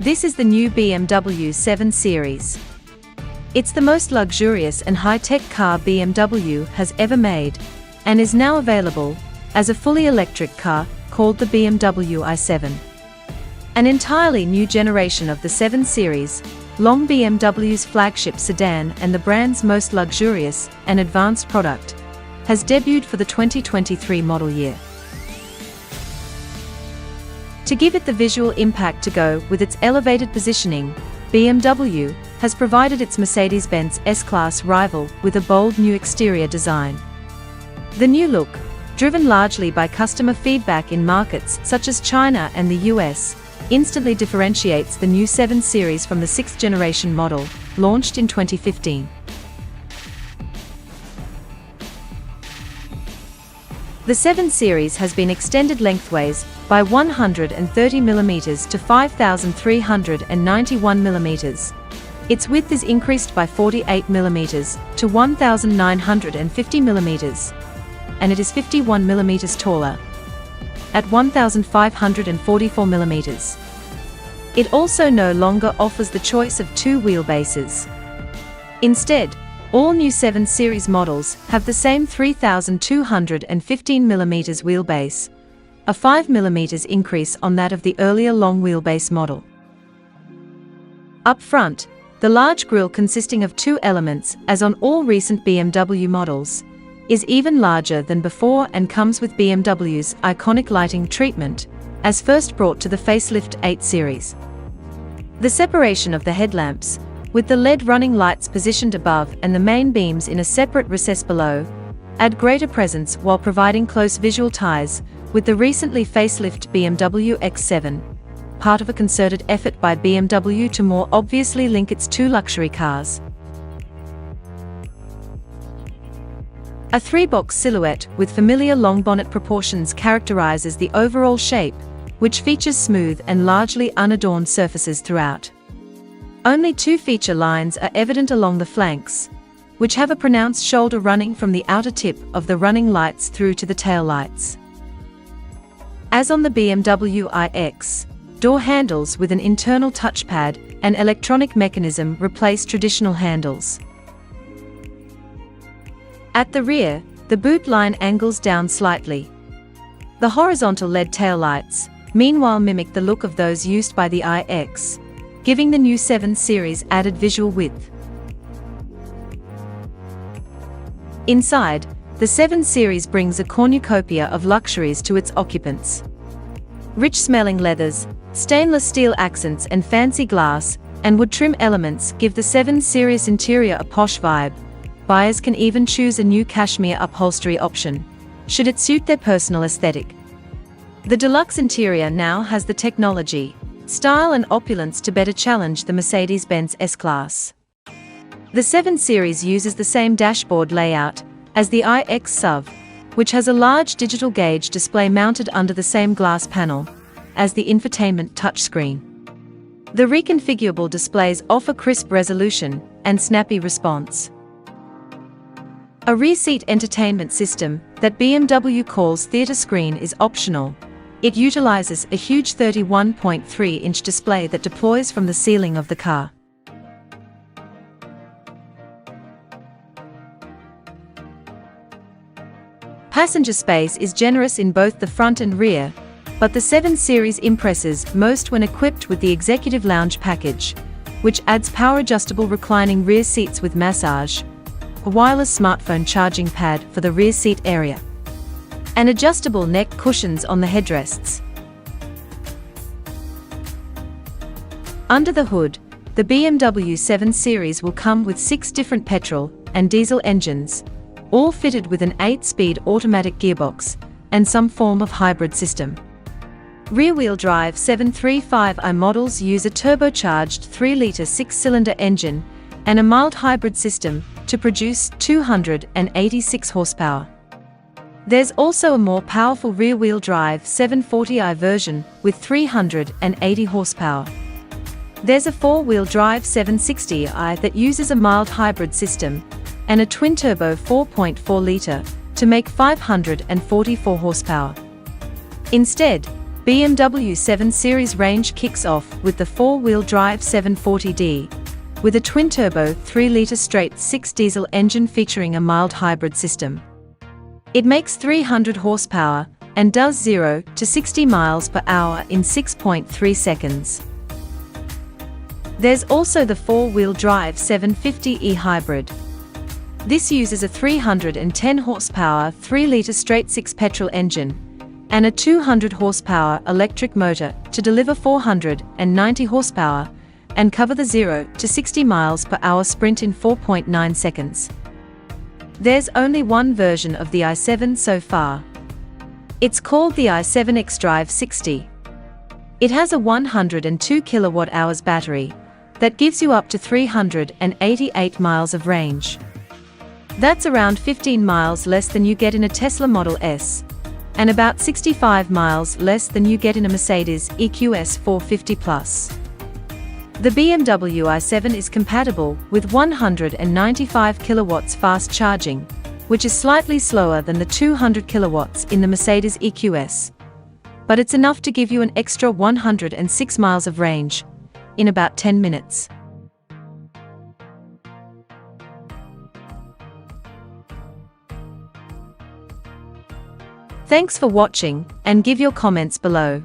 This is the new BMW 7 Series. It's the most luxurious and high-tech car BMW has ever made, and is now available as a fully electric car called the BMW i7. An entirely new generation of the 7 Series, long BMW's flagship sedan and the brand's most luxurious and advanced product, has debuted for the 2023 model year. To give it the visual impact to go with its elevated positioning, BMW has provided its Mercedes-Benz S-Class rival with a bold new exterior design. The new look, driven largely by customer feedback in markets such as China and the US, instantly differentiates the new 7 Series from the 6th generation model, launched in 2015. The 7 Series has been extended lengthways by 130mm to 5,391mm. Its width is increased by 48mm to 1,950mm, and it is 51mm taller, at 1,544mm. It also no longer offers the choice of two wheelbases. Instead, all new 7 Series models have the same 3,215mm wheelbase, a 5mm increase on that of the earlier long wheelbase model. Up front, the large grille, consisting of two elements as on all recent BMW models, is even larger than before and comes with BMW's iconic lighting treatment, as first brought to the facelift 8 Series. The separation of the headlamps, with the LED running lights positioned above and the main beams in a separate recess below, add greater presence while providing close visual ties with the recently facelift BMW X7, part of a concerted effort by BMW to more obviously link its two luxury cars. A three-box silhouette with familiar long bonnet proportions characterizes the overall shape, which features smooth and largely unadorned surfaces throughout. Only two feature lines are evident along the flanks, which have a pronounced shoulder running from the outer tip of the running lights through to the tail lights. As on the BMW iX, door handles with an internal touchpad and electronic mechanism replace traditional handles. At the rear, the boot line angles down slightly. The horizontal LED taillights, meanwhile, mimic the look of those used by the iX, giving the new 7 Series added visual width. Inside, the 7 Series brings a cornucopia of luxuries to its occupants. Rich-smelling leathers, stainless steel accents and fancy glass and wood trim elements give the 7 Series interior a posh vibe. Buyers can even choose a new cashmere upholstery option, should it suit their personal aesthetic. The deluxe interior now has the technology, style and opulence to better challenge the Mercedes-Benz S-Class. The 7 Series uses the same dashboard layout as the iX SUV, which has a large digital gauge display mounted under the same glass panel as the infotainment touchscreen. The reconfigurable displays offer crisp resolution and snappy response. A rear seat entertainment system that BMW calls Theatre Screen is optional. It utilizes a huge 31.3-inch display that deploys from the ceiling of the car. Passenger space is generous in both the front and rear, but the 7 Series impresses most when equipped with the Executive Lounge package, which adds power-adjustable reclining rear seats with massage, a wireless smartphone charging pad for the rear seat area, and adjustable neck cushions on the headrests. Under the hood, the BMW 7 Series will come with 6 different petrol and diesel engines, all fitted with an 8-speed automatic gearbox and some form of hybrid system. Rear-wheel drive 735i models use a turbocharged 3-litre 6-cylinder engine and a mild hybrid system to produce 286 horsepower. There's also a more powerful rear-wheel drive 740i version with 380 horsepower. There's a 4-wheel drive 760i that uses a mild hybrid system and a twin-turbo 4.4-litre to make 544 horsepower. Instead, BMW 7 Series range kicks off with the 4-wheel drive 740D, with a twin-turbo 3-litre straight-six diesel engine featuring a mild hybrid system. It makes 300 horsepower and does 0 to 60 miles per hour in 6.3 seconds. There's also the 4-wheel drive 750e hybrid. This uses a 310 horsepower 3-litre straight-six petrol engine and a 200 horsepower electric motor to deliver 490 horsepower and cover the 0 to 60 miles per hour sprint in 4.9 seconds. There's only one version of the i7 so far. It's called the i7 xDrive 60. It has a 102 kilowatt-hours battery that gives you up to 388 miles of range. That's around 15 miles less than you get in a Tesla Model S, and about 65 miles less than you get in a Mercedes EQS 450 Plus. The BMW i7 is compatible with 195 kilowatts fast charging, which is slightly slower than the 200 kilowatts in the Mercedes EQS. But it's enough to give you an extra 106 miles of range in about 10 minutes. Thanks for watching, and give your comments below.